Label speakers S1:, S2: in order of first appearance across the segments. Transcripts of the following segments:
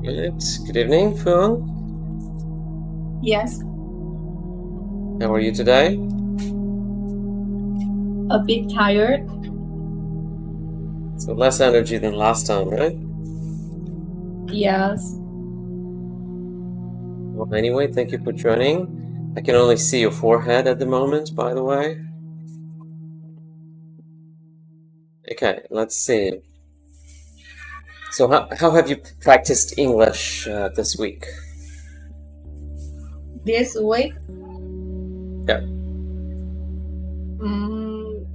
S1: Good. Good evening, Phuong.
S2: Yes,
S1: How are you today?
S2: a bit tired.
S1: So less energy than last time, right?
S2: Yes.
S1: Well, anyway, thank you for joining. I can only see your forehead at the moment, by the way. Okay, let's see. So how have you practiced English this week?
S2: This week,
S1: Yeah.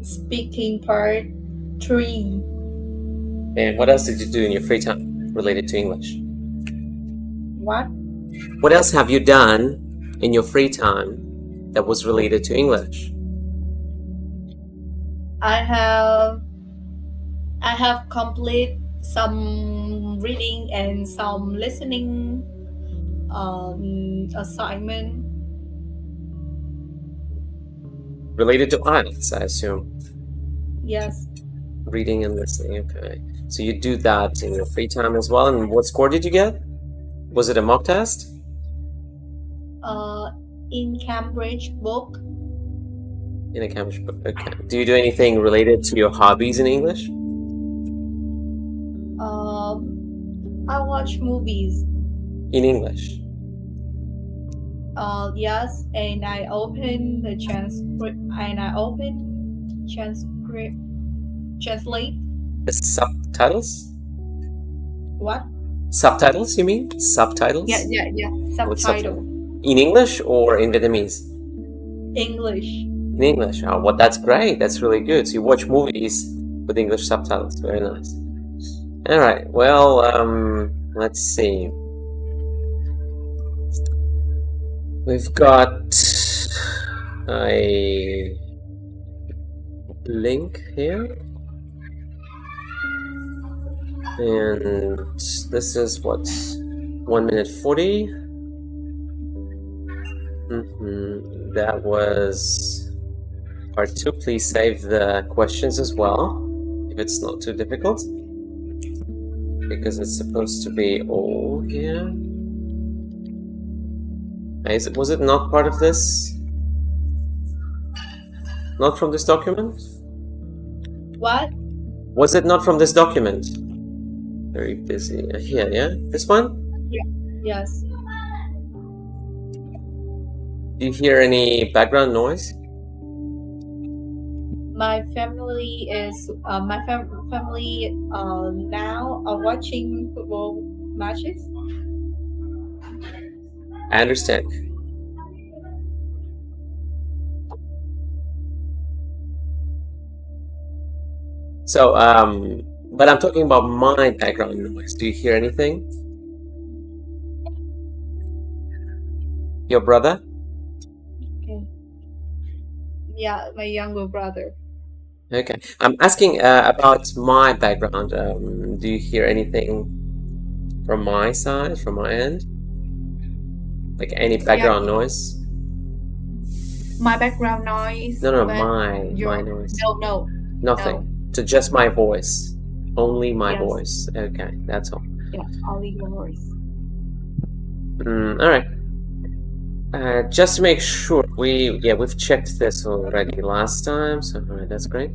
S2: speaking part 3.
S1: And what else did you do in your free time related to English?
S2: What?
S1: What else have you done in your free time that was related to English?
S2: I have complete some reading and some listening assignment.
S1: Related to IELTS, I assume.
S2: Yes.
S1: Reading and listening, okay. So you do that in your free time as well, and what score did you get? Was it a mock test?
S2: In Cambridge book,
S1: In a Cambridge book, okay. Do you do anything related to your hobbies in English?
S2: I watch movies.
S1: In English?
S2: Yes, and I open the transcript translate.
S1: The subtitles?
S2: What?
S1: Subtitles, you mean? Subtitles?
S2: Yeah.
S1: What
S2: Subtitle.
S1: In English or in Vietnamese?
S2: English.
S1: In English. Oh, well, that's great. That's really good. So you watch movies with English subtitles. Very nice. All right. Well, let's see. We've got a link here. And this is what? 1 minute 40. That was part 2. Please save the questions as well, if it's not too difficult, because it's supposed to be all here. Was it not part of this? Not from this document?
S2: What?
S1: Was it not from this document? Very busy. Here, yeah? This one?
S2: Yes.
S1: Do you hear any background noise?
S2: My family now are watching football matches.
S1: I understand. So, but I'm talking about my background noise. Do you hear anything? Your brother?
S2: Okay. Yeah, my younger brother.
S1: Okay. I'm asking about my background. Do you hear anything from my side, from my end? Like any background noise?
S2: My background noise.
S1: No, my noise.
S2: No.
S1: Nothing.
S2: No.
S1: So just my voice. Only my
S2: Yes.
S1: voice. Okay, that's all.
S2: Yeah, only your voice.
S1: All right. Just to make sure, we've checked this already last time, so all right, that's great.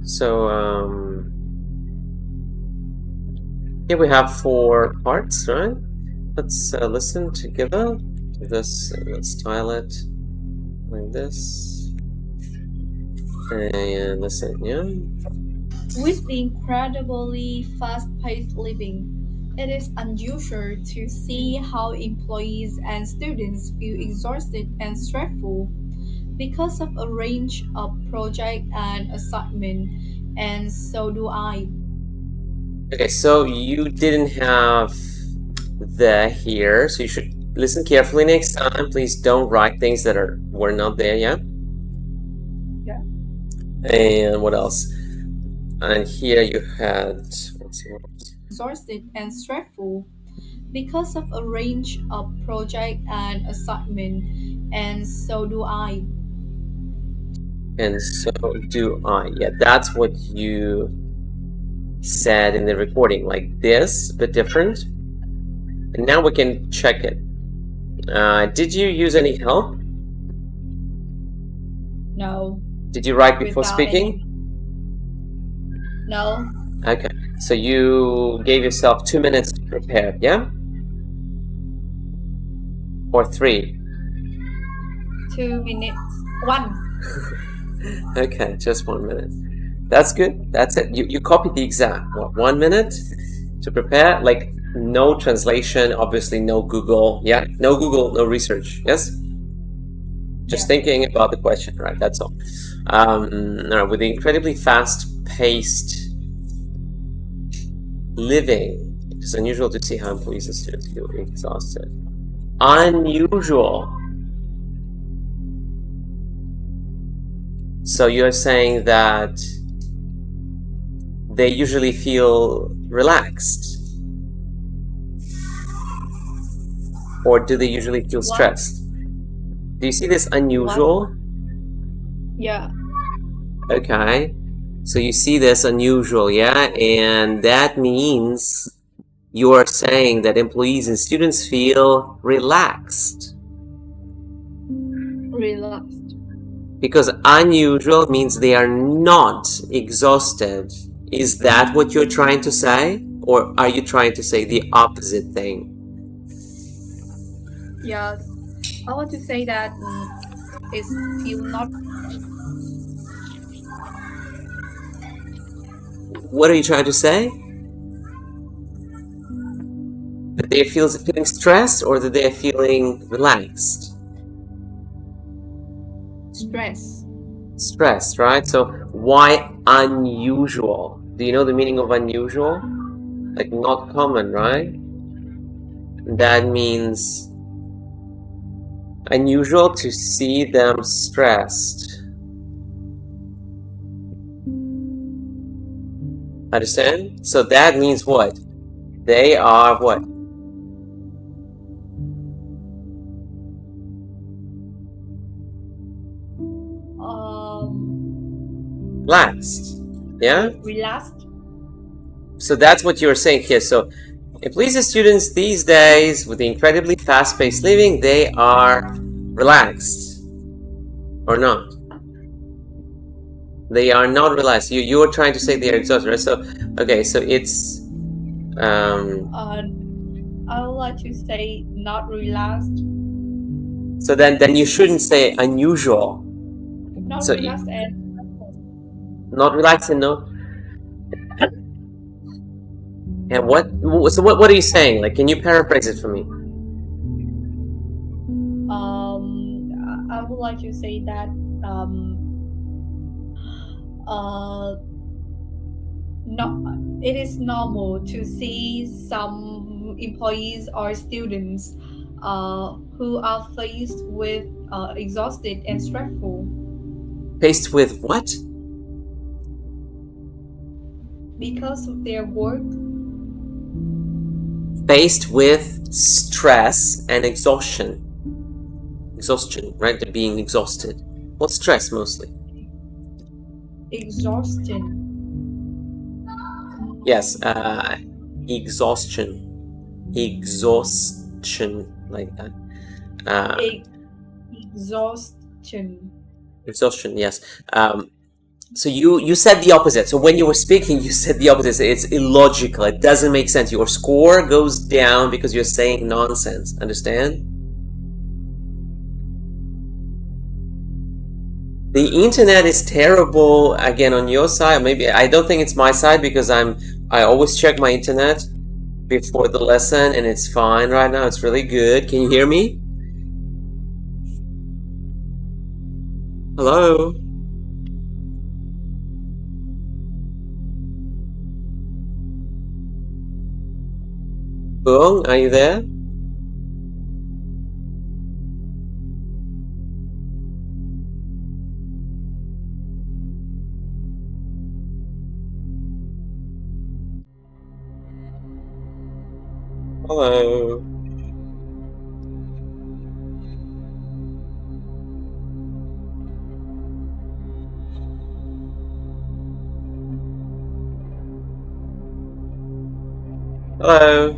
S1: So here we have 4 parts, right? Let's listen together to this. Let's style it like this. And listen, yeah?
S2: With the incredibly fast-paced living, it is unusual to see how employees and students feel exhausted and stressful because of a range of projects and assignments, and so do I.
S1: Okay, so you didn't have the here, so you should listen carefully next time. Please don't write things that were not there yet.
S2: Yeah.
S1: And what else? And here you had
S2: exhausted and stressful because of a range of projects and assignments, and so do I.
S1: And so do I. Yeah, that's what you said in the recording, like this, but different. And now we can check it. Did you use any help?
S2: No.
S1: Did you write before
S2: Without
S1: speaking?
S2: No.
S1: Okay, so you gave yourself 2 minutes to prepare, yeah? Or 3?
S2: 2 minutes. 1.
S1: Okay, just 1 minute. That's good. That's it. You copied the exam. What, 1 minute to prepare? Like no translation, obviously no Google. Yeah, no Google, no research. Yes? Just thinking about the question, right? That's all. All right, with the incredibly fast-paced living, it's unusual to see how employees and students feel exhausted. Unusual. So you're saying that they usually feel relaxed? Or do they usually feel stressed? Do you see this unusual?
S2: Yeah.
S1: Okay. So you see this unusual, yeah? And that means you are saying that employees and students feel relaxed.
S2: Relaxed.
S1: Because unusual means they are not exhausted. Is that what you're trying to say? Or are you trying to say the opposite thing?
S2: Yes. I want to say that it's feel not.
S1: What are you trying to say? That they're feeling stressed or that they're feeling relaxed?
S2: Stress.
S1: Stressed, right? So why unusual? Do you know the meaning of unusual? Like not common, right? That means unusual to see them stressed. Understand? So that means what? They are what? Relaxed. Yeah?
S2: Relaxed.
S1: So that's what you're saying here. So employees and students these days, with the incredibly fast-paced living, they are relaxed. Or not? They are not relaxed. You are trying to say they are exhausted, right? So, okay, so it's...
S2: I would like to say not relaxed.
S1: So then you shouldn't say unusual.
S2: Not
S1: So
S2: relaxed and
S1: not relaxed and no. And what are you saying? Like, can you paraphrase it for me?
S2: I would like to say that it is normal to see some employees or students who are faced with exhausted and stressful.
S1: Faced with what?
S2: Because of their work.
S1: Faced with stress and exhaustion. Exhaustion, right? They're being exhausted. What's stress mostly?
S2: Exhaustion.
S1: Yes, exhaustion. Exhaustion, like that.
S2: Exhaustion.
S1: Exhaustion, yes. So you said the opposite. So when you were speaking, you said the opposite. It's illogical. It doesn't make sense. Your score goes down because you're saying nonsense. Understand? The internet is terrible again on your side. Maybe I don't think it's my side because I always check my internet before the lesson and it's fine right now. It's really good. Can you hear me? Hello? Phuong, are you there? Hello? Hello.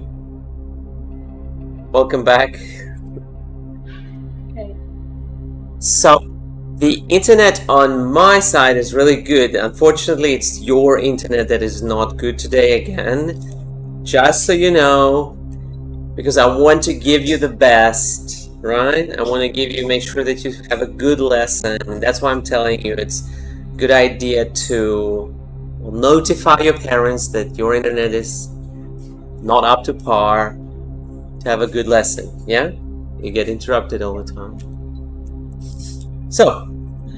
S1: Welcome back.
S2: Okay.
S1: So, the internet on my side is really good. Unfortunately, it's your internet that is not good today again. Just so you know, because I want to give you the best, right? I want to make sure that you have a good lesson. That's why I'm telling you it's a good idea to notify your parents that your internet is not up to par to have a good lesson, yeah? You get interrupted all the time. So,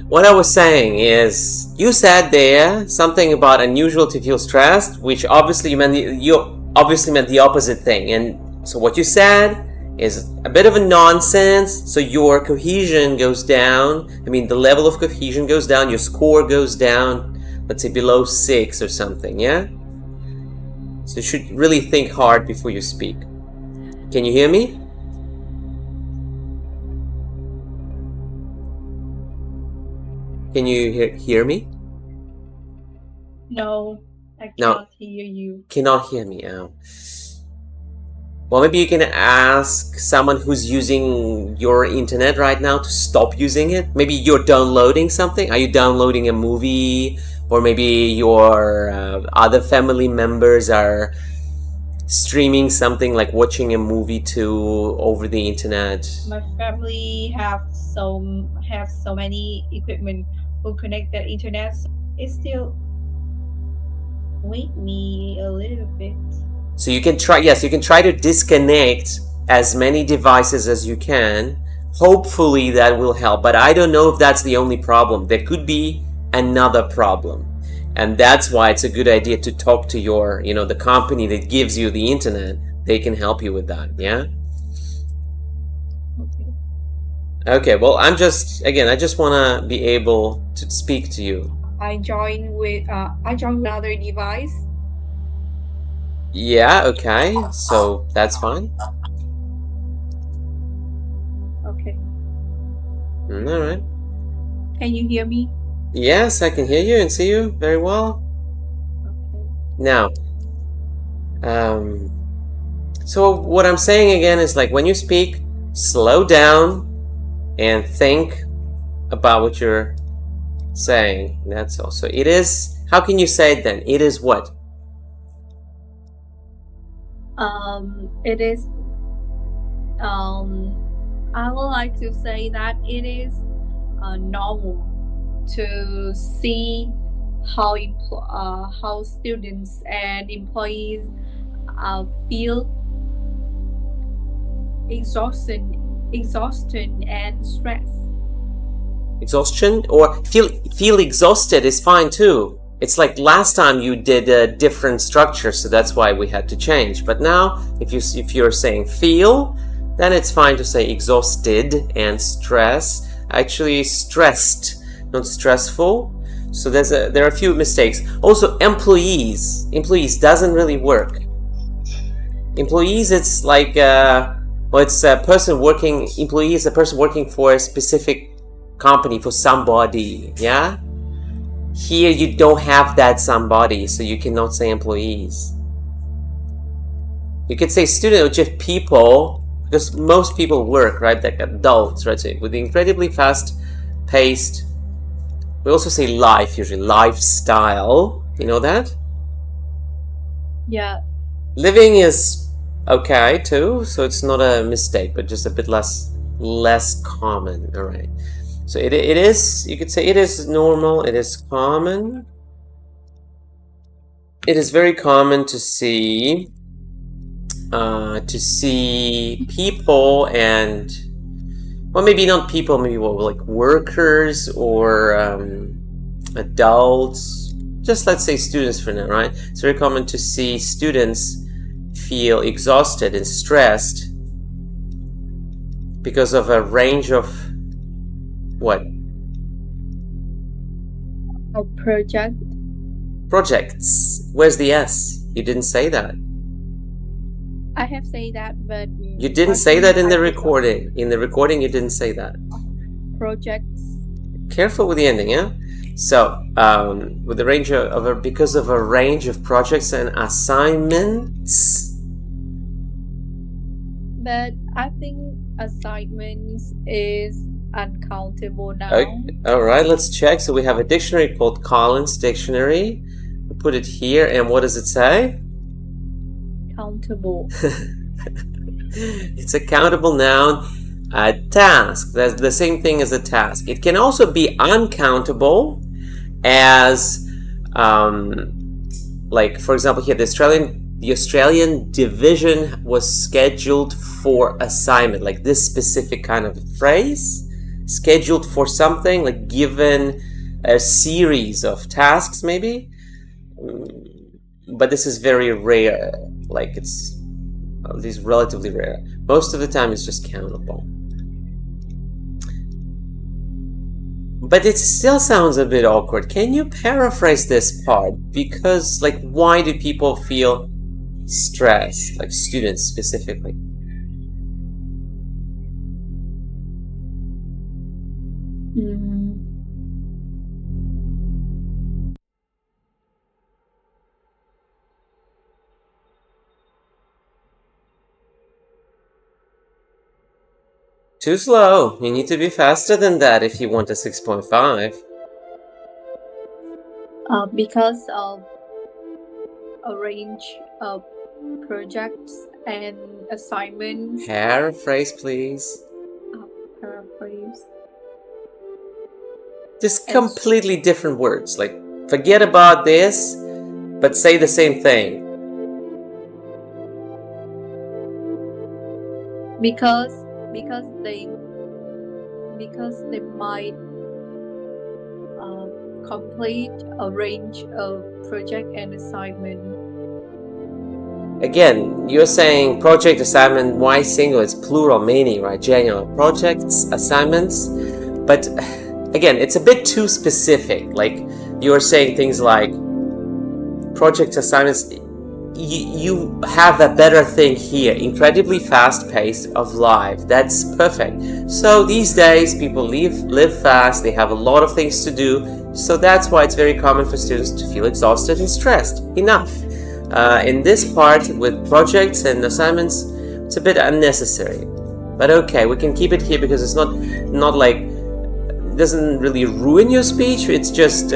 S1: what I was saying is, you said there something about unusual to feel stressed, which obviously you obviously meant the opposite thing. And so what you said is a bit of a nonsense. So your cohesion goes down. I mean, the level of cohesion goes down. Your score goes down. Let's say below 6 or something. Yeah. So you should really think hard before you speak. Can you hear me? Can you hear me?
S2: No, I
S1: No.
S2: cannot hear you.
S1: Cannot hear me. Oh. Well, maybe you can ask someone who's using your internet right now to stop using it. Maybe you're downloading something. Are you downloading a movie? Or maybe your other family members are streaming something, like watching a movie too over the internet.
S2: My family have so many equipment who connect the internet. So it still wake me a little bit.
S1: So you can try, yes, you can try to disconnect as many devices as you can. Hopefully that will help, but I don't know if that's the only problem. There could be another problem. And that's why it's a good idea to talk to your, the company that gives you the internet. They can help you with that, yeah? Okay, well, I just want to be able to speak to you.
S2: I join with another device.
S1: Yeah, okay, so that's fine.
S2: Okay.
S1: All right.
S2: Can you hear me?
S1: Yes, I can hear you and see you very well.
S2: Okay.
S1: Now, so what I'm saying again is, like, when you speak, slow down and think about what you're saying. That's all. So it is, how can you say it then? It is what?
S2: It is, I would like to say that it is normal to see how students and employees feel exhausted and stressed.
S1: Exhaustion or feel exhausted is fine too. It's like last time you did a different structure, so that's why we had to change. But now, if you're saying feel, then it's fine to say exhausted and stress. Actually, stressed, not stressful. So there are a few mistakes. Also, employees doesn't really work. Employees, it's like it's a person working. Employee is a person working for a specific company, for somebody. Yeah. Here you don't have that somebody, so you cannot say employees. You could say student or just people, because most people work, right? Like adults, right? So with the incredibly fast paced, we also say life, usually lifestyle. You know that?
S2: Yeah.
S1: Living is okay too, so it's not a mistake, but just a bit less common. All right. So it is, you could say it is normal, it is common. It is very common to see people and, well, maybe not people, maybe like workers or adults, just let's say students for now, right? It's very common to see students feel exhausted and stressed because of a range of what?
S2: A project.
S1: Projects. Where's the S? You didn't say that.
S2: I have said that, but
S1: you didn't say that in the recording. In the recording, you didn't say that.
S2: Projects.
S1: Careful with the ending, yeah. So, with the range of because of a range of projects and assignments,
S2: But I think assignments is uncountable now.
S1: Okay. All right, let's check. So we have a dictionary called Collins Dictionary. We put it here, and what does it say?
S2: Countable.
S1: It's a countable noun. A task. That's the same thing as a task. It can also be uncountable, as like, for example, here the Australian division was scheduled for assignment, like this specific kind of phrase, scheduled for something, like given a series of tasks maybe, but this is very rare, like it's at least relatively rare. Most of the time it's just countable. But it still sounds a bit awkward. Can you paraphrase this part? Because, like, why do people feel stressed, like students specifically? Too slow. You need to be faster than that if you want a 6.5.
S2: Because of a range of projects and assignments.
S1: Paraphrase, please.
S2: Paraphrase.
S1: Just completely different words. Like, forget about this, but say the same thing.
S2: Because they might complete a range of project and assignment.
S1: Again, you're saying project, assignment, why single? It's plural, many, right? General projects, assignments. But again, it's a bit too specific. Like, you're saying things like project, assignments. You have a better thing here, incredibly fast pace of life. That's perfect. So these days people live fast, they have a lot of things to do, so that's why it's very common for students to feel exhausted and stressed. Enough. In this part with projects and assignments, it's a bit unnecessary, but okay, we can keep it here because it's not like doesn't really ruin your speech. It's just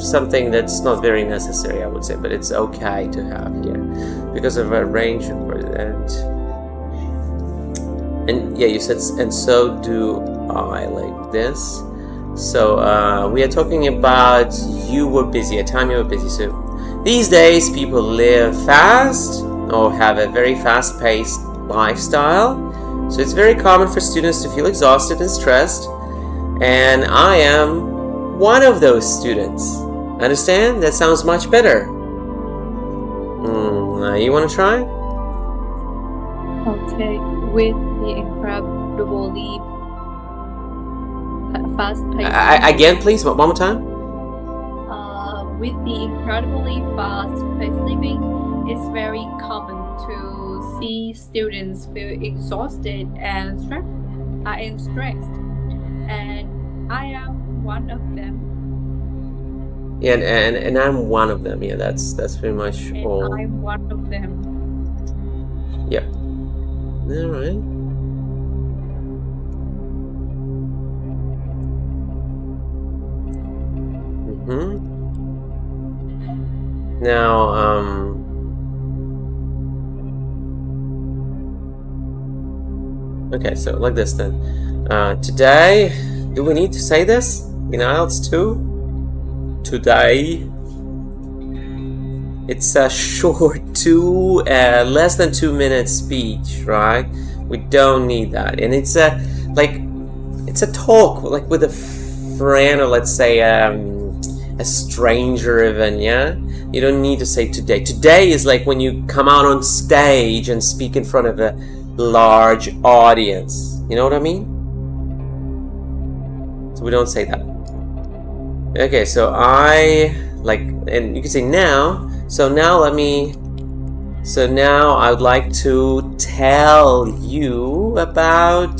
S1: something that's not very necessary, I would say, but it's okay to have here because of a range of and yeah, you said, and so do I, like this. So we are talking about you were busy, a time you were busy. So these days people live fast or have a very fast-paced lifestyle, so it's very common for students to feel exhausted and stressed. And I am one of those students. Understand? That sounds much better. You want to try?
S2: Okay. With the incredibly fast-paced...
S1: Again, please. One more time.
S2: With the incredibly fast-paced living, it's very common to see students feel exhausted and stressed. And I am one of them.
S1: Yeah, and I'm one of them. Yeah, that's pretty much
S2: and
S1: all.
S2: I'm one of them.
S1: Yep. All right. Now, okay, so like this then. Today, do we need to say this in IELTS too? Today. It's a short less than 2 minute speech, right? We don't need that, and it's a talk like with a friend, or let's say a stranger even. Yeah, you don't need to say today. Today is like when you come out on stage and speak in front of a large audience. You know what I mean? So we don't say that. Okay, so and you can say now. So now I would like to tell you about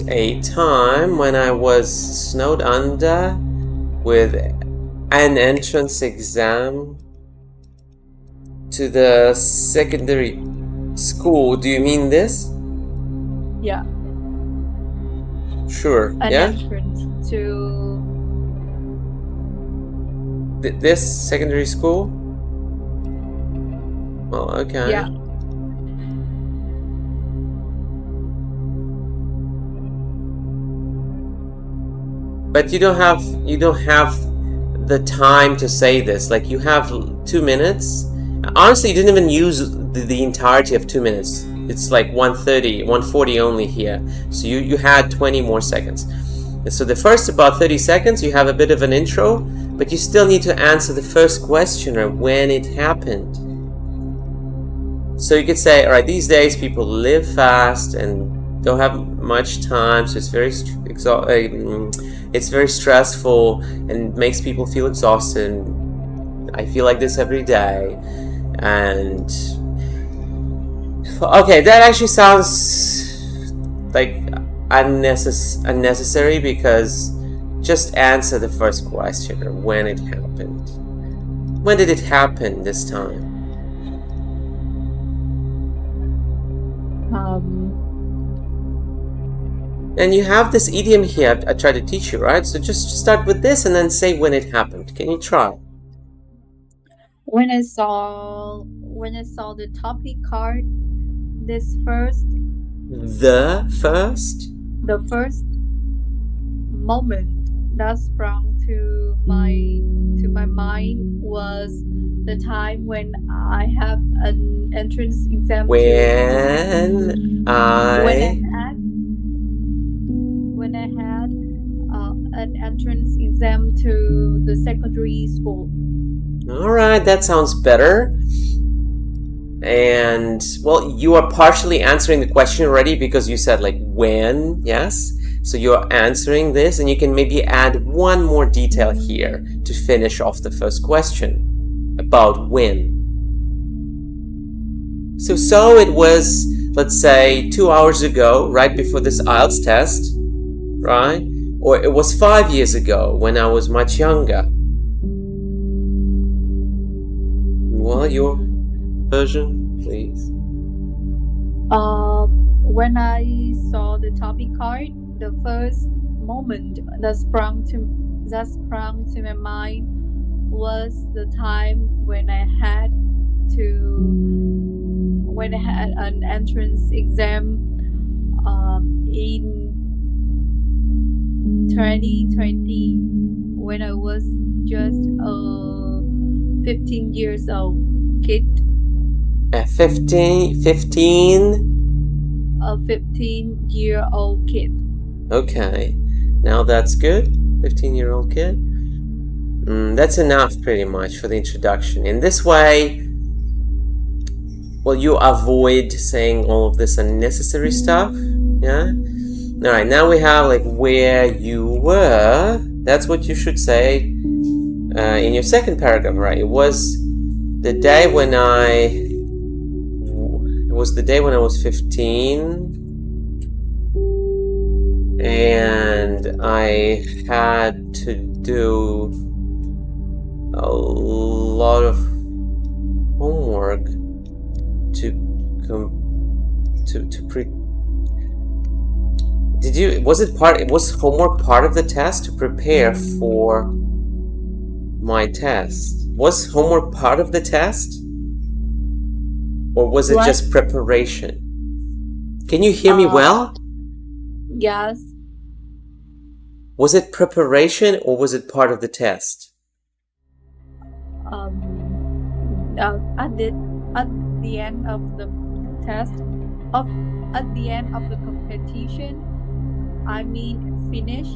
S1: a time when I was snowed under with an entrance exam to the secondary school. Do you mean this?
S2: Yeah.
S1: Sure.
S2: An
S1: Yeah?
S2: entrance to
S1: This secondary school? Well, okay.
S2: yeah.
S1: But you don't have the time to say this. Like, you have 2 minutes. Honestly, you didn't even use the entirety of 2 minutes. It's like 1:30, 1:40 only here. So you had 20 more seconds. So the first about 30 seconds, you have a bit of an intro, but you still need to answer the first question, or when it happened. So you could say, all right, these days people live fast and don't have much time, so it's very stressful and makes people feel exhausted. I feel like this every day. And okay, that actually sounds like unnecessary, because just answer the first question, or when it happened. When did it happen this time? And you have this idiom here I tried to teach you, right? So just start with this and then say when it happened. Can you try?
S2: When I saw the topic card, the first moment that sprung to my mind was the time when I have an entrance exam.
S1: When I
S2: had an entrance exam to the secondary school.
S1: All right, that sounds better. And well, you are partially answering the question already, because you said like when, yes? So you're answering this, and you can maybe add one more detail here to finish off the first question about when. So it was, let's say, 2 hours ago, right before this IELTS test, right? Or it was 5 years ago when I was much younger. Well, your version, please.
S2: When I saw the topic card, the first moment that sprung to my mind was the time when I had an entrance exam in 2020, when I was just 15 years old kid.
S1: A
S2: 15-year-old kid.
S1: Okay, now that's good. 15-year-old kid. That's enough pretty much for the introduction. In this way, well, you avoid saying all of this unnecessary stuff. Yeah? Alright, now we have like where you were. That's what you should say in your second paragraph, right? It was the day when I was 15, and I had to do a lot of homework was homework part of the test to prepare for my test? Was homework part of the test? Or was it just preparation? Can you hear me well?
S2: Yes.
S1: Was it preparation or was it part of the test?
S2: At the end of the test, at the end of the competition, finish.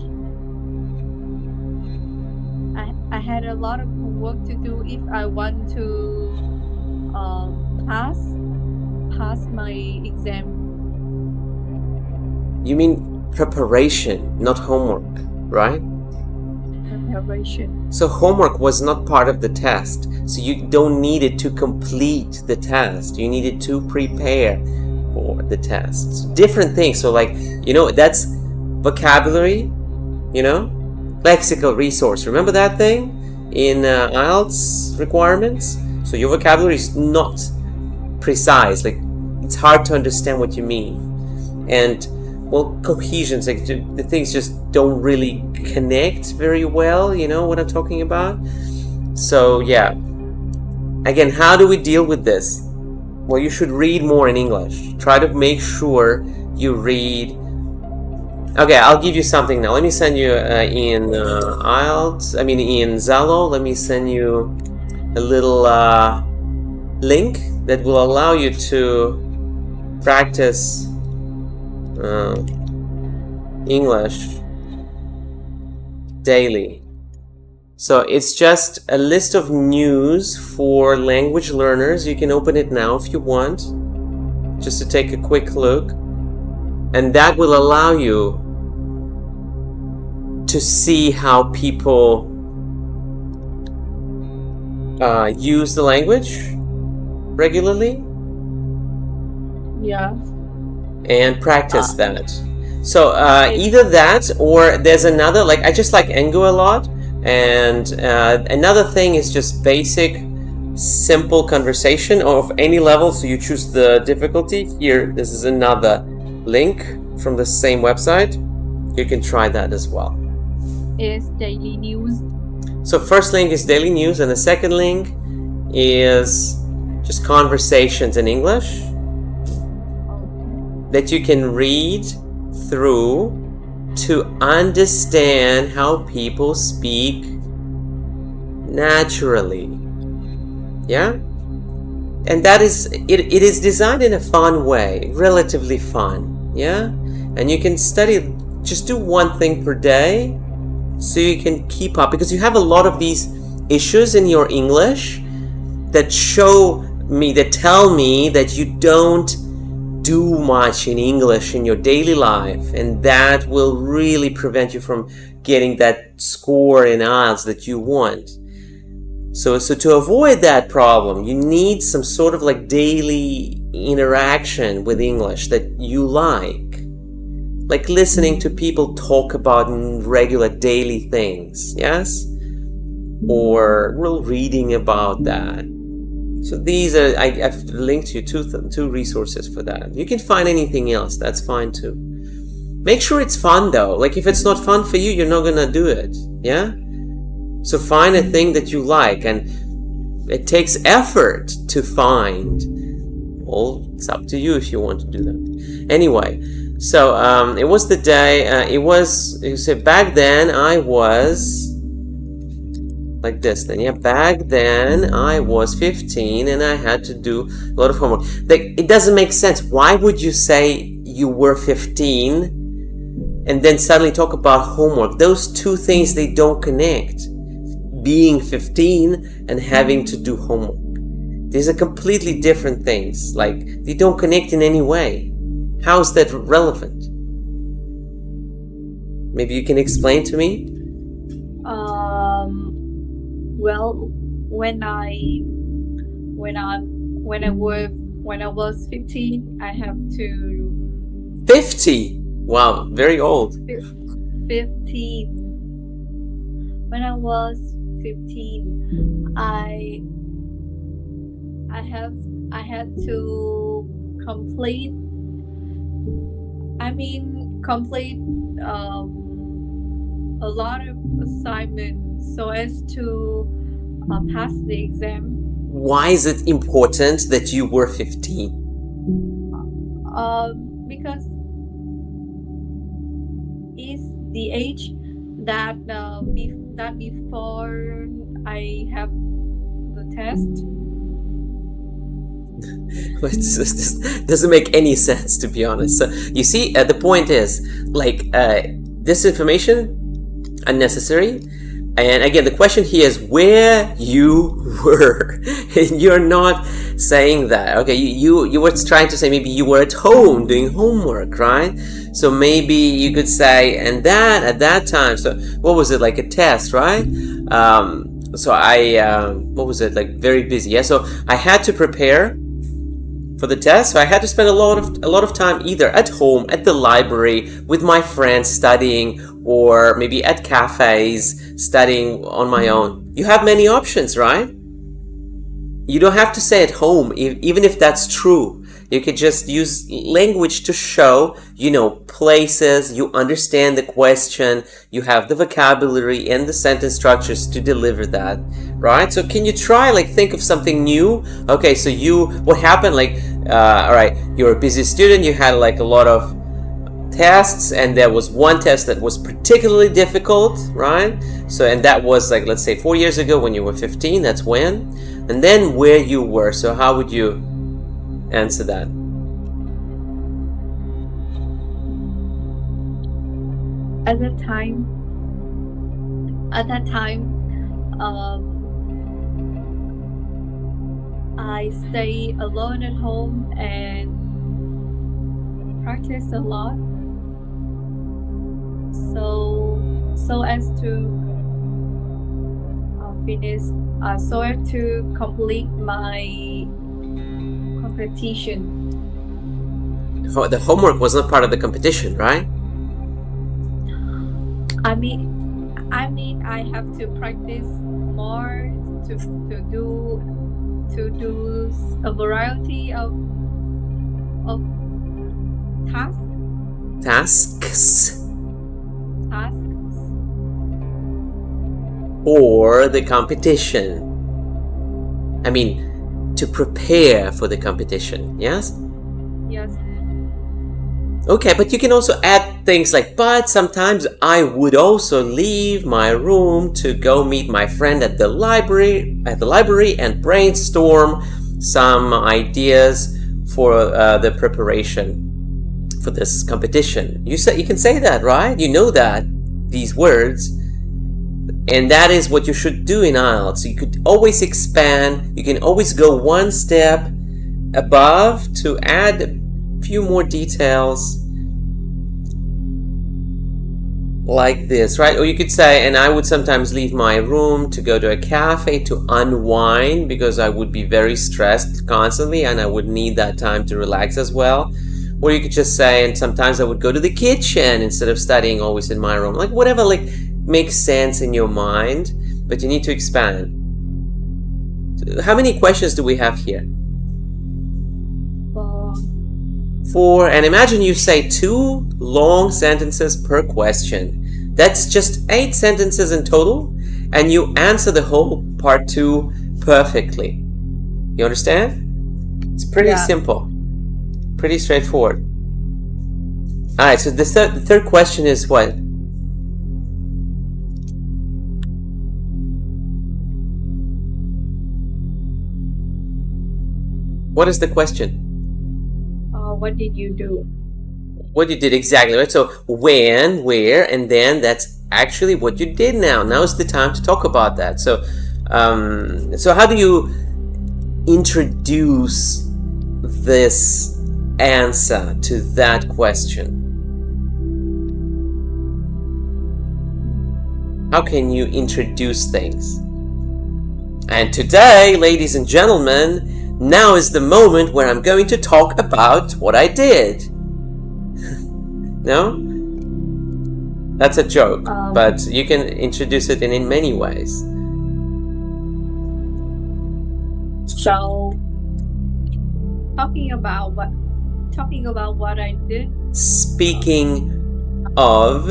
S2: I had a lot of work to do if I want to pass my exam.
S1: You mean preparation, not homework, right?
S2: Preparation.
S1: So homework was not part of the test. So you don't need it to complete the test. You needed to prepare for the test. So different things. So like, that's vocabulary, lexical resource. Remember that thing in IELTS requirements? So your vocabulary is not precise, like it's hard to understand what you mean. And well, cohesions, like the things just don't really connect very well, you know what I'm talking about? So yeah, again, how do we deal with this? Well, you should read more in English. Try to make sure you read. Okay, I'll give you something now. Let me send you in Zalo, let me send you a little link that will allow you to practice English daily. So it's just a list of news for language learners. You can open it now if you want, just to take a quick look. And that will allow you to see how people use the language regularly.
S2: Yeah.
S1: And practice that. So either that, or there's another, like I just like Engo a lot. And another thing is just basic, simple conversation of any level. So you choose the difficulty. Here, this is another link from the same website. You can try that as well.
S2: Is daily news.
S1: So first link is daily news, and the second link is just conversations in English that you can read through to understand how people speak naturally. Yeah? And that is, it is designed in a fun way, relatively fun. Yeah? And you can study, just do one thing per day so you can keep up, because you have a lot of these issues in your English that tell me that you don't do much in English in your daily life, and that will really prevent you from getting that score in IELTS that you want. So to avoid that problem, you need some sort of like daily interaction with English that you like listening to people talk about regular daily things, yes? Or reading about that. So these are, I've linked you two resources for that. You can find anything else, that's fine too. Make sure it's fun though. Like if it's not fun for you, you're not gonna do it, yeah? So find a thing that you like, and it takes effort to find. Well, it's up to you if you want to do that. Anyway, so it was the day, you said back then I was like this then. Yeah, back then I was 15 and I had to do a lot of homework. Like, it doesn't make sense. Why would you say you were 15 and then suddenly talk about homework? Those two things, they don't connect. Being 15 and having to do homework. These are completely different things. Like, they don't connect in any way. How is that relevant? Maybe you can explain to me?
S2: Well, when I was 15, I have to
S1: 50. Wow, very old.
S2: 15. When I was 15, I had to complete a lot of assignments so as to pass the exam.
S1: Why is it important that you were 15?
S2: Because it's the age that before I have the test.
S1: This doesn't make any sense, to be honest. So you see, the point is, like, this information unnecessary. And again, the question here is where you were. And you're not saying that. Okay, you were trying to say maybe you were at home doing homework, right? So maybe you could say, and that at that time, so what was it, like a test, right? So I what was it, like very busy. Yeah, so I had to prepare for the test, so I had to spend a lot of time either at home, at the library, with my friends studying, or maybe at cafes studying on my own. You have many options, right? You don't have to say at home, even if that's true. You can just use language to show, you know, places, you understand the question, you have the vocabulary and the sentence structures to deliver that, right? So can you try, like, think of something new? Okay, so what happened, like, all right, you're a busy student, you had like a lot of tests, and there was one test that was particularly difficult, right? So, and that was like, let's say 4 years ago when you were 15, that's when. And then where you were, so how would you answer that?
S2: At that time, I stay alone at home and practice a lot. So as to complete my competition.
S1: The homework was not part of the competition, right?
S2: I mean, I have to practice more to do a variety of
S1: Tasks
S2: tasks.
S1: or the competition. I mean, to prepare for the competition, yes?
S2: Yes.
S1: Okay, but you can also add things like, but sometimes I would also leave my room to go meet my friend at the library and brainstorm some ideas for the preparation for this competition. You can say that, right? You know that, these words. And that is what you should do in IELTS. You could always expand. You can always go one step above to add a few more details like this, right? Or you could say, and I would sometimes leave my room to go to a cafe to unwind because I would be very stressed constantly and I would need that time to relax as well. Or you could just say, and sometimes I would go to the kitchen instead of studying always in my room. Like whatever, like, makes sense in your mind, but you need to expand. How many questions do we have here? 4. And imagine you say 2 long sentences per question. That's just 8 sentences in total, and you answer the whole part 2 perfectly. You understand? It's pretty simple, pretty straightforward. All right, so the third question is what? What is the question?
S2: What did you do?
S1: What you did exactly, right? So when, where, and then that's actually what you did now. Now's the time to talk about that. So, so how do you introduce this answer to that question? How can you introduce things? And today, ladies and gentlemen, now is the moment where I'm going to talk about what I did. No? That's a joke, but you can introduce it in many ways.
S2: So, talking about what I did.
S1: Speaking of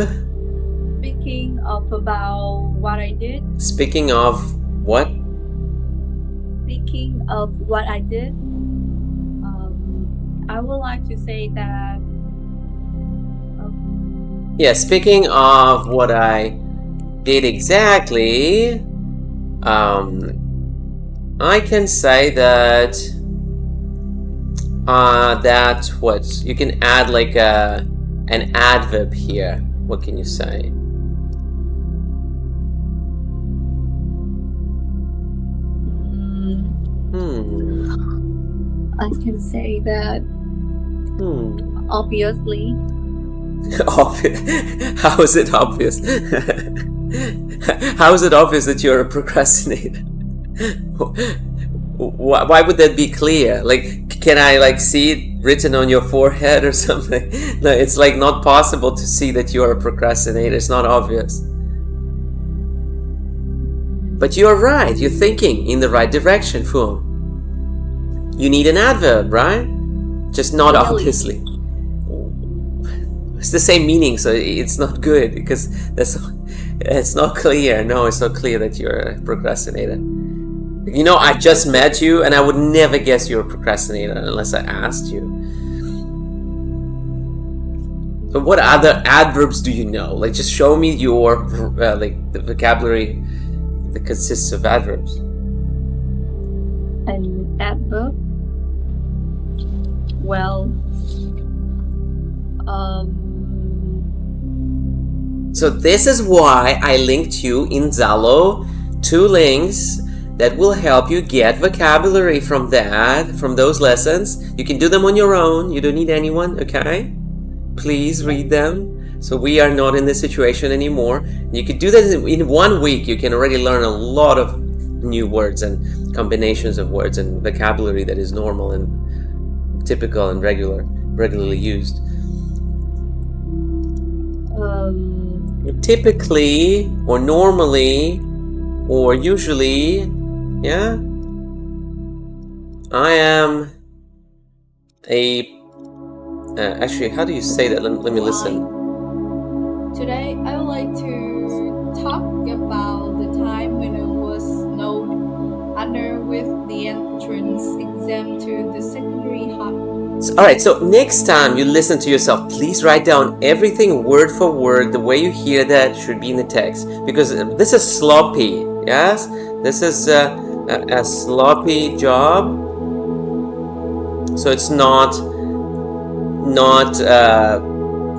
S2: about what I did.
S1: Speaking of what?
S2: Speaking of what I did, I would like to say that.
S1: Yeah, speaking of what I did exactly, I can say that that what you can add like an adverb here. What can you say?
S2: I can say that. Obviously.
S1: How is it obvious? How is it obvious that you're a procrastinator? Why would that be clear? Like, can I like see it written on your forehead or something? No, it's like not possible to see that you're a procrastinator. It's not obvious. But you're right. You're thinking in the right direction, Phuong. You need an adverb, right? Just not
S2: Really?
S1: obviously. It's the same meaning, so it's not good because it's not clear. No, it's not clear that you're a procrastinator. You know, I just met you and I would never guess you're a procrastinator unless I asked you. So what other adverbs do you know? Like, just show me your like the vocabulary that consists of adverbs.
S3: An adverb? Well,
S1: So this is why I linked you in Zalo 2 links that will help you get vocabulary from those lessons. You can do them on your own. You don't need anyone, okay? Please read them. So we are not in this situation anymore. You could do that in 1 week. You can already learn a lot of new words and combinations of words and vocabulary that is normal and typical and regularly used. Typically, or normally, or usually, yeah. I am a... actually, how do you say that? Let me listen.
S2: Today, I would like to talk about the time when I was snowed under with the entrance exam to the secondary high.
S1: Alright, so next time you listen to yourself, please write down everything word for word. The way you hear that should be in the text. Because this is sloppy, yes? This is a sloppy job. So it's not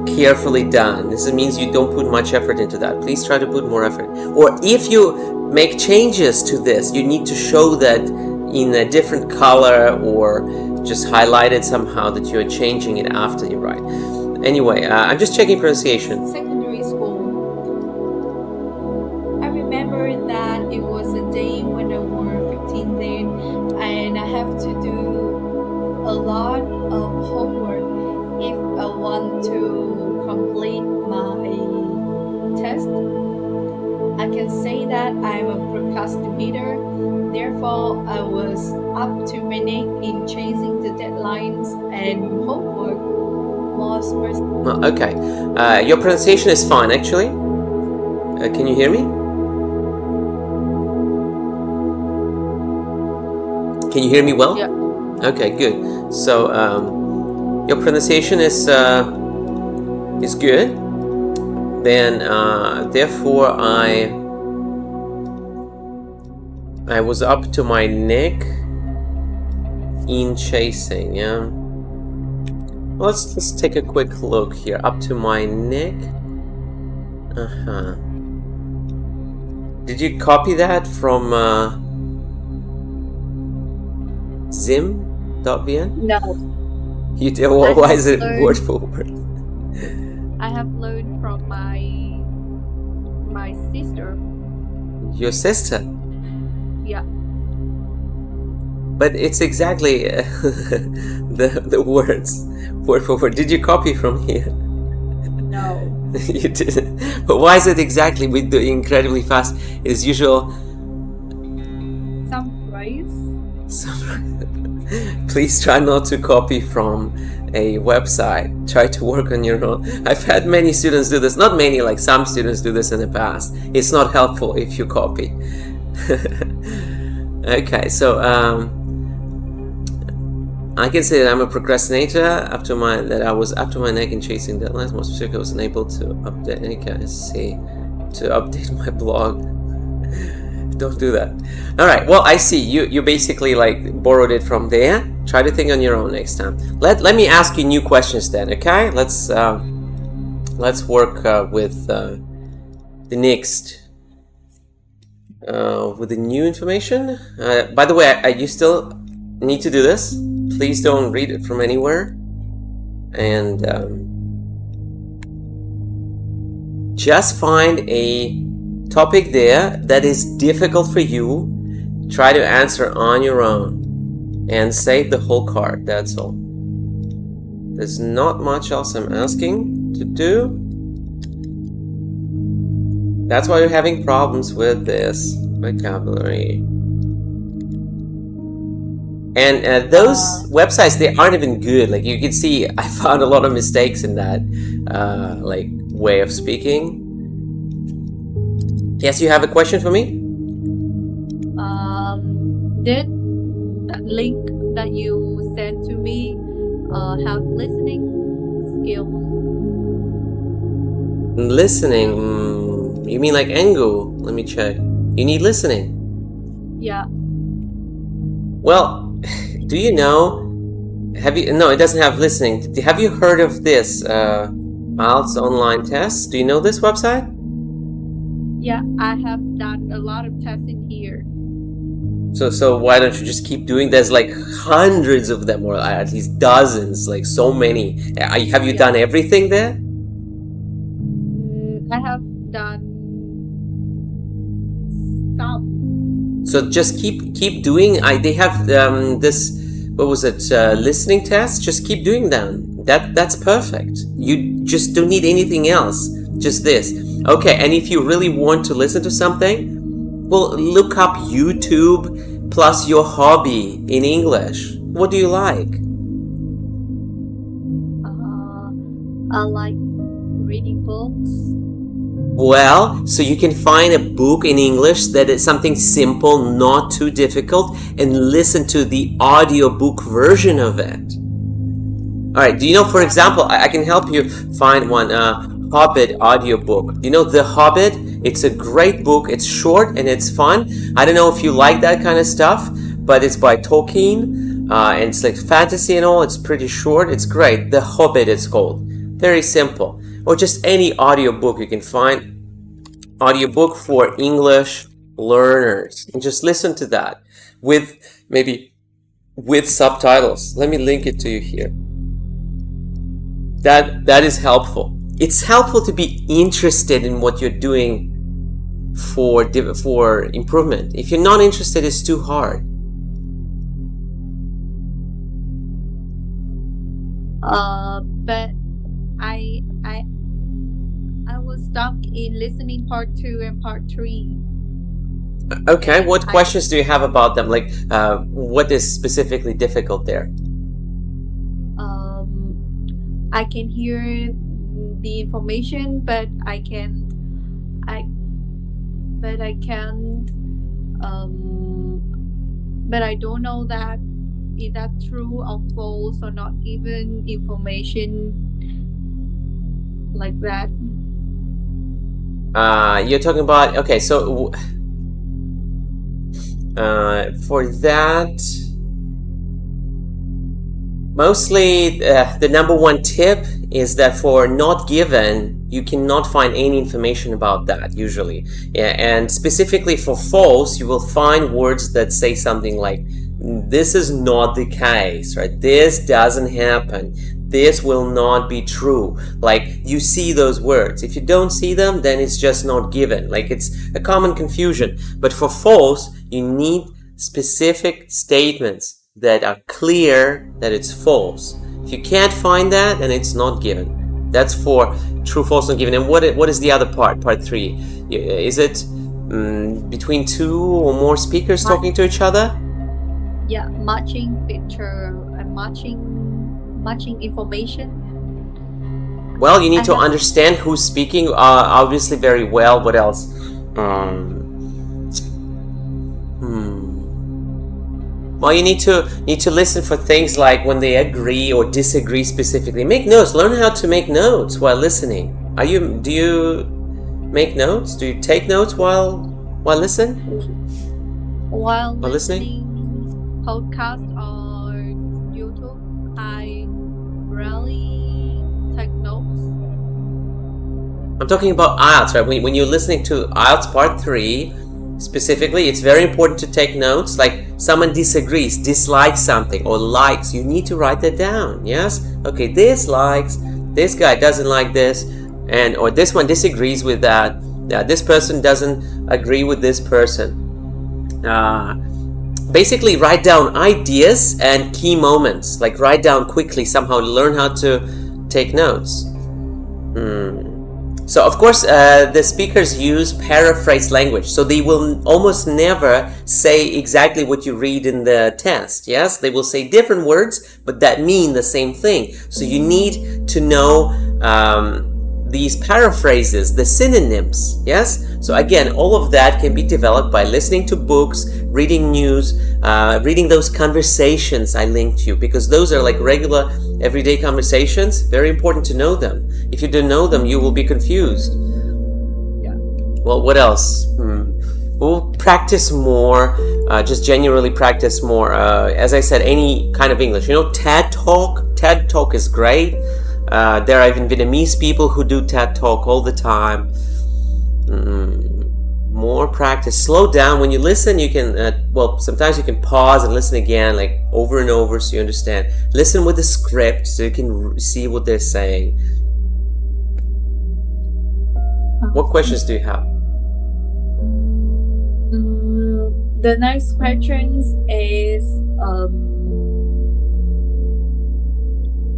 S1: carefully done. This means you don't put much effort into that. Please try to put more effort. Or if you make changes to this, you need to show that in a different color or just highlight it somehow that you're changing it after you write. Anyway, I'm just checking pronunciation.
S2: Secondary school. I remember that it was a day when I was 15 then, and I have to do a lot of homework if I want to complete my test. I can say that I'm a procrastinator. Therefore, I was up to my neck in chasing the deadlines and homework.
S1: Okay, your pronunciation is fine actually. Can you hear me? Can you hear me well?
S3: yeah.
S1: Okay, good. So your pronunciation is good. Then therefore I was up to my neck in chasing, yeah. Let's take a quick look here. Up to my neck. Did you copy that from zim.vn?
S3: No.
S1: You did. Why is it word for word?
S3: I have learned from my sister.
S1: Your sister?
S3: Yeah.
S1: But it's exactly the words, word for word. Did you copy from here?
S3: No.
S1: You didn't. But why is it exactly? We do incredibly fast. It is usual.
S3: Some phrase.
S1: Please try not to copy from a website. Try to work on your own. I've had many students do this. Not many, like some students do this in the past. It's not helpful if you copy. Okay, so I can say that I'm a procrastinator. I was up to my neck in chasing deadlines. Most specifically, I was unable to update my blog. Don't do that. All right. Well, I see you basically like borrowed it from there. Try to think on your own next time. Let me ask you new questions then. Okay. Let's work with the next. With the new information. By the way, you still need to do this. Please don't read it from anywhere. And just find a topic there that is difficult for you. Try to answer on your own. And save the whole card. That's all. There's not much else I'm asking to do. That's why you're having problems with this vocabulary. And those websites, they aren't even good. Like you can see, I found a lot of mistakes in that like way of speaking. Yes, you have a question for me?
S3: Did that link that you sent to me have listening skills?
S1: Listening? You mean like Engu? Let me check. You need listening?
S3: Yeah.
S1: Well, do you know? No, it doesn't have listening. Have you heard of this IELTS online test? Do you know this website?
S3: Yeah, I have done a lot of tests in here.
S1: So why don't you just keep doing? There's like hundreds of them, or at least dozens, like so many. Have you done everything there?
S3: I have done some.
S1: So just keep doing. They have this. What was it? Listening test. Just keep doing them. That's perfect. You just don't need anything else. Just this. Okay. And if you really want to listen to something, well, look up YouTube plus your hobby in English. What do you like?
S3: I like reading books.
S1: Well, so you can find a book in English that is something simple, not too difficult, and listen to the audiobook version of it. Alright, do you know, for example, I can help you find one, Hobbit audiobook. You know The Hobbit? It's a great book. It's short and it's fun. I don't know if you like that kind of stuff, but it's by Tolkien, and it's like fantasy and all. It's pretty short. It's great. The Hobbit it's called. Very simple. Or just any audiobook you can find. Audiobook for English learners. And just listen to that with subtitles. Let me link it to you here. That is helpful. It's helpful to be interested in what you're doing for improvement. If you're not interested, it's too hard.
S3: But I was stuck in listening part 2 and part 3.
S1: Okay, what questions do you have about them? Like, what is specifically difficult there?
S3: I can hear the information, but I don't know that is that true or false or not given information like that.
S1: You're talking about, okay, so for that, mostly the number one tip is that for not given, you cannot find any information about that usually. Yeah, and specifically for false, you will find words that say something like, this is not the case, right? This doesn't happen. This will not be true. Like, you see those words. If you don't see them, then it's just not given. Like, it's a common confusion. But for false, you need specific statements that are clear that it's false. If you can't find that, then it's not given. That's for true, false, not given. And what is the other part 3? Is it between two or more speakers talking to each other?
S3: Yeah, matching picture and matching information.
S1: Well, you need to understand who's speaking obviously very well. What else? Well, you need to listen for things like when they agree or disagree specifically. Make notes. Learn how to make notes while listening. Do you make notes? Do you take notes while listening?
S3: While listening podcast or YouTube, I rarely take notes.
S1: I'm talking about IELTS, right? When you're listening to IELTS Part 3, specifically, it's very important to take notes. Like, someone disagrees, dislikes something, or likes, you need to write that down, yes? Okay, this likes, this guy doesn't like this, or this one disagrees with that. This person doesn't agree with this person. Basically, write down ideas and key moments. Like, write down quickly, somehow learn how to take notes. So of course, the speakers use paraphrase language, so they will almost never say exactly what you read in the test. Yes, they will say different words, but that mean the same thing. So you need to know these paraphrases, the synonyms. Yes. So again, all of that can be developed by listening to books, reading news, reading those conversations I linked you, because those are like regular everyday conversations. Very important to know them. If you don't know them, you will be confused.
S3: Yeah.
S1: Well, what else? We'll practice more, just genuinely practice more. As I said, any kind of English. You know, TED Talk. TED Talk is great. There are even Vietnamese people who do TED Talk all the time. More practice. Slow down. When you listen, you can, well, sometimes you can pause and listen again, like over and over, so you understand. Listen with the script so you can see what they're saying. What questions do you have?
S3: The next question is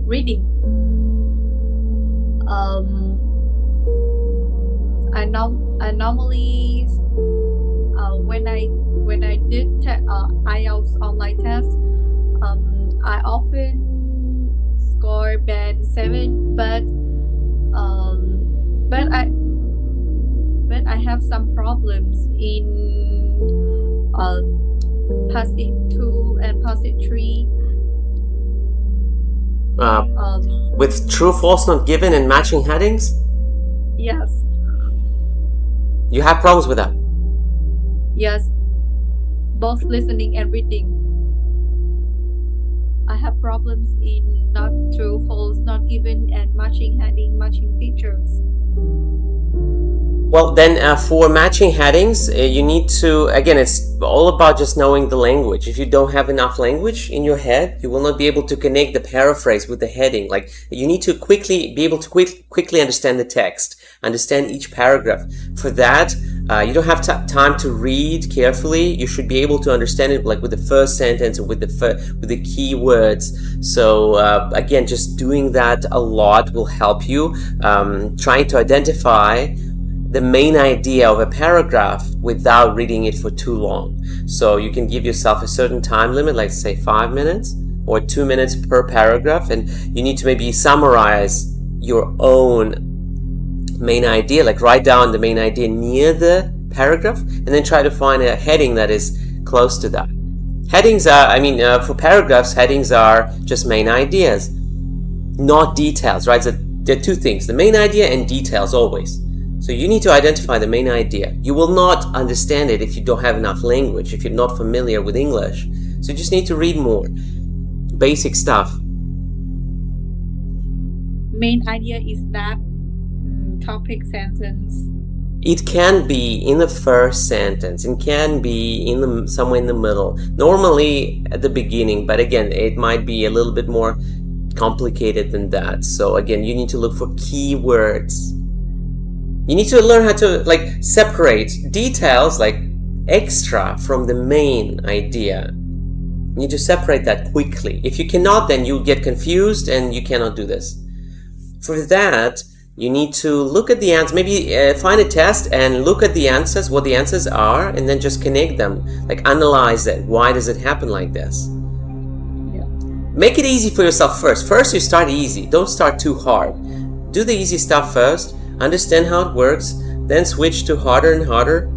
S3: reading. I normally when I did IELTS online test, I often score band 7, but I have some problems in passage 2 and passage 3.
S1: With true, false, not given, and matching headings?
S3: Yes.
S1: You have problems with that?
S3: Yes. Both listening and reading. I have problems in not true, false, not given, and matching heading, matching features.
S1: Well, then for matching headings, you need to, again, it's all about just knowing the language. If you don't have enough language in your head, you will not be able to connect the paraphrase with the heading. Like, you need to quickly be able to quickly understand the text, understand each paragraph. For that, you don't have time to read carefully. You should be able to understand it like with the first sentence or with the key words. So again, just doing that a lot will help you. Trying to identify the main idea of a paragraph without reading it for too long. So you can give yourself a certain time limit, like say 5 minutes or 2 minutes per paragraph, and you need to maybe summarize your own main idea, like write down the main idea near the paragraph and then try to find a heading that is close to that. Headings are, for paragraphs, headings are just main ideas, not details, right? So there are two things, the main idea and details always. So you need to identify the main idea. You will not understand it if you don't have enough language, if you're not familiar with English. So you just need to read more. Basic stuff.
S3: Main idea is that topic sentence.
S1: It can be in the first sentence. It can be somewhere in the middle. Normally at the beginning, but again, it might be a little bit more complicated than that. So again, you need to look for keywords. You need to learn how to separate details like extra from the main idea. You need to separate that quickly. If you cannot, then you get confused and you cannot do this. For that, you need to look at the answers, maybe find a test and look at the answers, what the answers are, and then just connect them, analyze it. Why does it happen like this?
S3: Yeah.
S1: Make it easy for yourself first. First, you start easy. Don't start too hard. Do the easy stuff first. Understand how it works, then switch to harder and harder,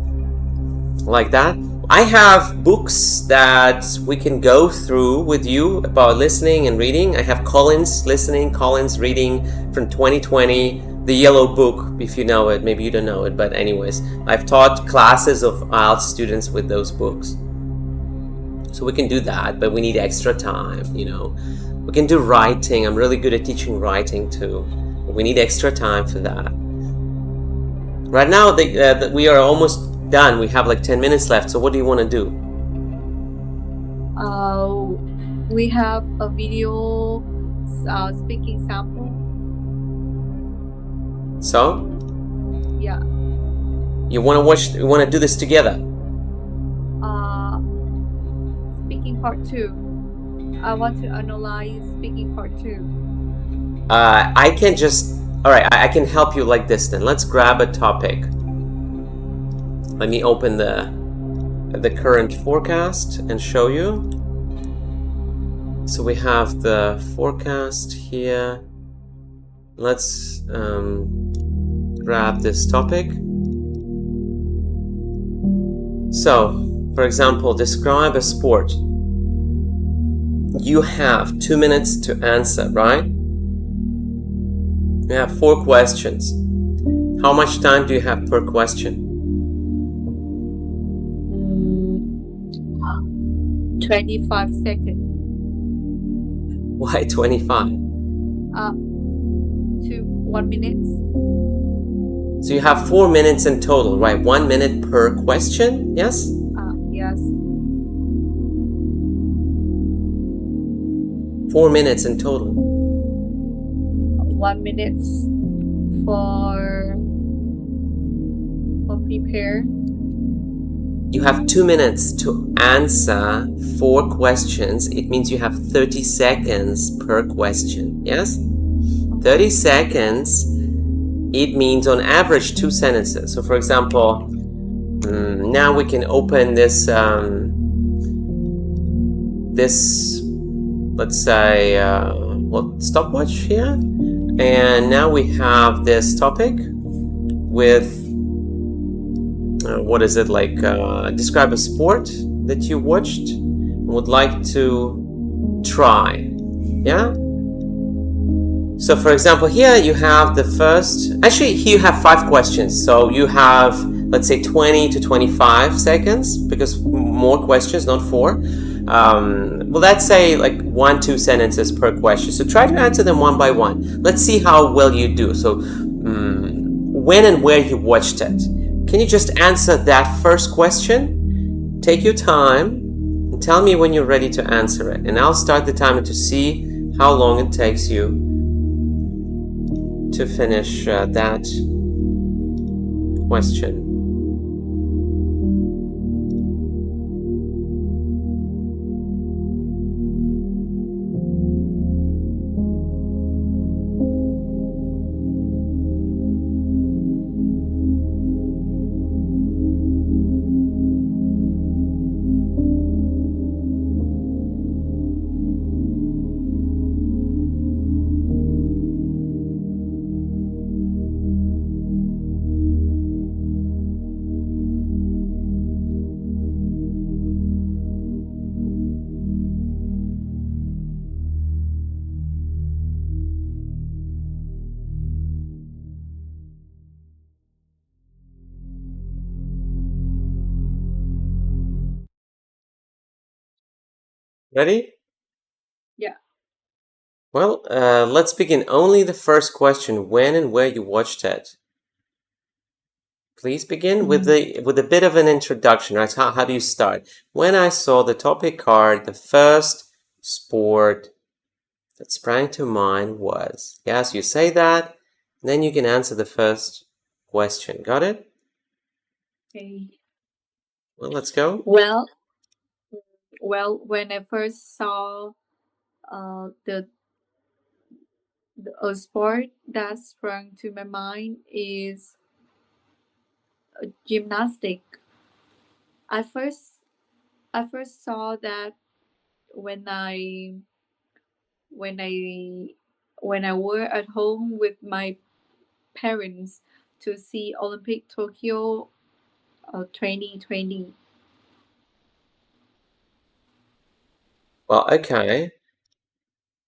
S1: like that. I have books that we can go through with you about listening and reading. I have Collins Listening, Collins Reading from 2020, the yellow book, if you know it. Maybe you don't know it, but anyways, I've taught classes of IELTS students with those books. So we can do that, but we need extra time, We can do writing. I'm really good at teaching writing too. We need extra time for that. Right now, we are almost done. We have 10 minutes left. So what do you want to do?
S3: We have a video speaking sample.
S1: So?
S3: Yeah.
S1: You want to watch? You want to do this together?
S3: Speaking part 2. I want to analyze speaking part 2.
S1: I can just All right, I can help you like this then. Let's grab a topic. Let me open the current forecast and show you. So we have the forecast here. Let's grab this topic. So, for example, describe a sport. You have 2 minutes to answer, right? You have 4 questions. How much time do you have per question?
S3: 25 seconds.
S1: Why 25?
S3: To 1 minute.
S1: So you have 4 minutes in total, right? 1 minute per question, yes?
S3: Yes.
S1: 4 minutes in total.
S3: 1 minute for prepare.
S1: You have 2 minutes to answer 4 questions. It means you have 30 seconds per question, yes? 30 seconds, it means on average 2 sentences. So for example, now we can open this, let's say, stopwatch here. And now we have this topic with, what is it, like, describe a sport that you watched and would like to try, yeah? So for example, here you have the first, actually here you have 5 questions. So you have, let's say 20 to 25 seconds because more questions, not 4. Well, let's say like 1-2 sentences per question. So try to answer them one by one. Let's see how well you do. So when and where you watched it. Can you just answer that first question? Take your time and tell me when you're ready to answer it. And I'll start the timer to see how long it takes you to finish that question. Ready?
S3: Yeah.
S1: Well, let's begin. Only the first question, when and where you watched it. Please begin with a bit of an introduction, right? How do you start? When I saw the topic card, the first sport that sprang to mind was. Yes, you say that, then you can answer the first question. Got it?
S3: Okay.
S1: Well, let's go.
S3: Well, when I first saw the a sport that sprang to my mind is gymnastic. I first saw that when I when I when I were at home with my parents to see Olympic Tokyo 2020.
S1: Well, okay.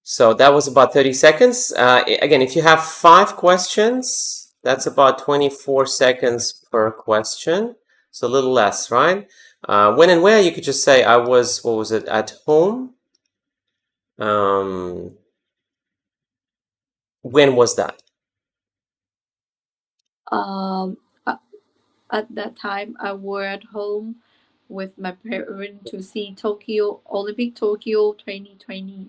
S1: So that was about 30 seconds. Again, if you have 5 questions, that's about 24 seconds per question. So a little less, right? When and where, you could just say I was, what was it, at home? When was that?
S3: At that time, I were at home with my parents to see Olympic Tokyo 2020.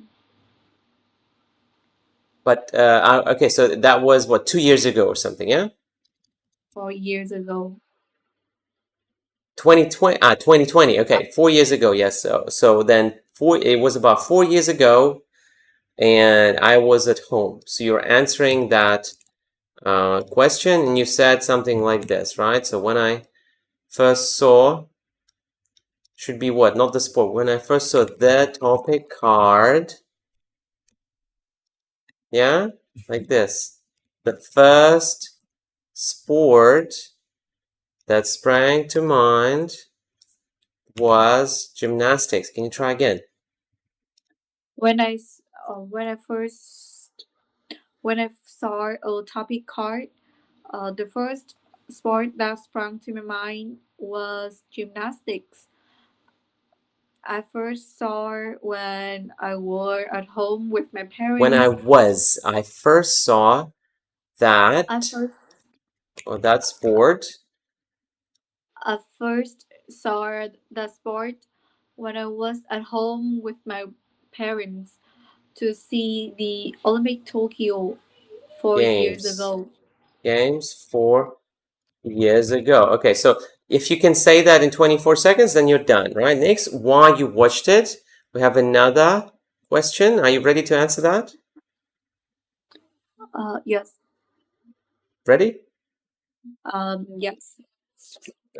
S1: But, okay, so that was, what, 2 years ago or something, yeah?
S3: 4 years ago.
S1: 2020, okay, 4 years ago, yes. So then it was about 4 years ago, and I was at home. So you're answering that question, and you said something like this, right? So when I first saw, should be what? Not the sport. When I first saw the topic card, yeah, like this. The first sport that sprang to mind was gymnastics. Can you try again?
S3: When I saw a topic card, the first sport that sprang to my mind was gymnastics. I first saw when I was at home with my
S1: When I
S3: parents.
S1: first saw that,
S3: I first
S1: or that sport.
S3: I first saw the sport when I was at home with my parents to see the Olympic Tokyo 4 years
S1: Games.
S3: ago.
S1: Games 4 years ago. Okay, so if you can say that in 24 seconds, then you're done, right? Next, why you watched it. We have another question. Are you ready to answer that?
S3: Yes.
S1: Ready?
S3: Yes.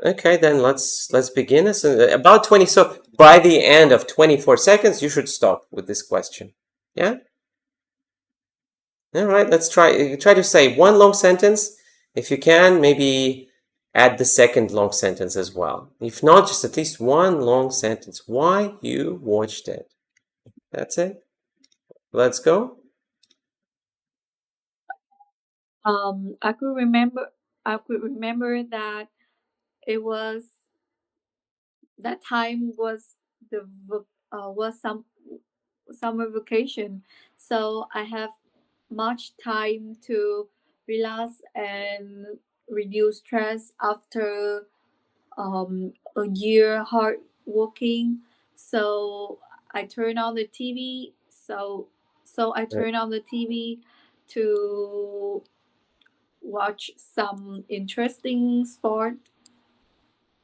S1: Okay, then let's begin. So about 20. So by the end of 24 seconds, you should stop with this question. Yeah? All right, let's try to say one long sentence. If you can, maybe add the second long sentence as well. If not, just at least one long sentence. Why you watched it. That's it. Let's go.
S3: I could remember. I could remember that it was that time was was some summer vacation, so I have much time to relax and reduce stress after a year hard working. So I turn on the TV. I turn on the TV to watch some interesting sport.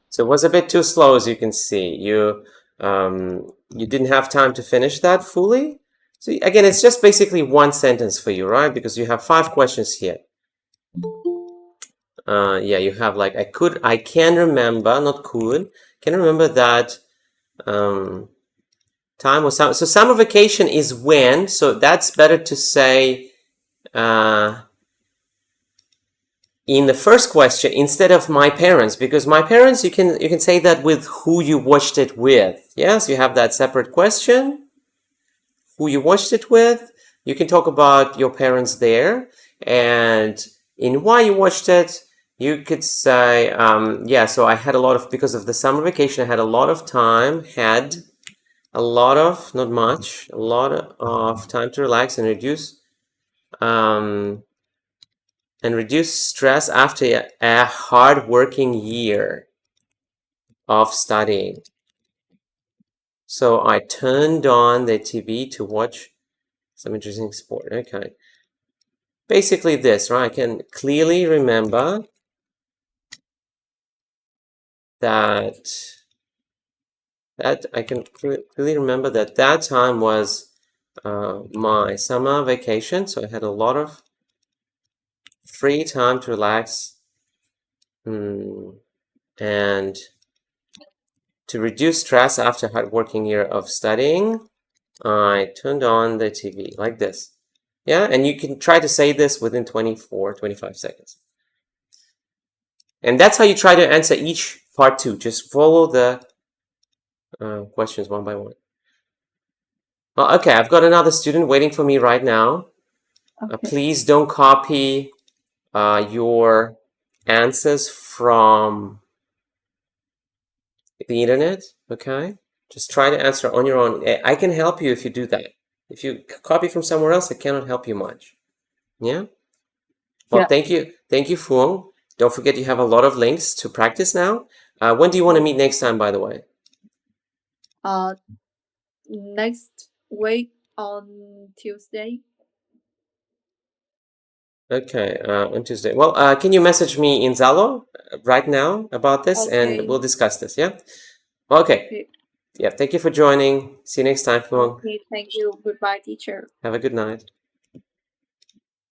S1: So it was a bit too slow, as you can see. You didn't have time to finish that fully. So again, it's just basically one sentence for you, right? Because you have 5 questions here. Yeah, you have like I can remember, not could, can remember that time was summer. So summer vacation is when, so that's better to say in the first question instead of my parents, because my parents, you can say that with who you watched it with. Yes, you have that separate question, who you watched it with. You can talk about your parents there, and in why you watched it, you could say, yeah, so I had a lot of, because of the summer vacation, I had a lot of time, had a lot of, not much, a lot of time to relax and reduce stress after a hard-working year of studying. So I turned on the TV to watch some interesting sport. Okay. Basically this, right? I can clearly remember that that time was my summer vacation, so I had a lot of free time to relax and to reduce stress after a hard-working year of studying. I turned on the TV like this. Yeah, and you can try to say this within 24, 25 seconds. And that's how you try to answer each part 2. Just follow the questions one by one. Well, okay, I've got another student waiting for me right now.
S3: Okay.
S1: Please don't copy your answers from the internet, okay? Just try to answer on your own. I can help you if you do that. If you copy from somewhere else, I cannot help you much. Yeah? Well,
S3: Yeah.
S1: thank you, Phuong. Don't forget you have a lot of links to practice now. When do you want to meet next time, by the way?
S3: Next week on Tuesday.
S1: Okay, on Tuesday. Well, can you message me in Zalo right now about this,
S3: Okay.
S1: and we'll discuss this, yeah? Okay.
S3: Okay.
S1: Yeah, thank you for joining. See you next time, Phuong.
S3: Okay, thank you. Goodbye, teacher.
S1: Have a good night.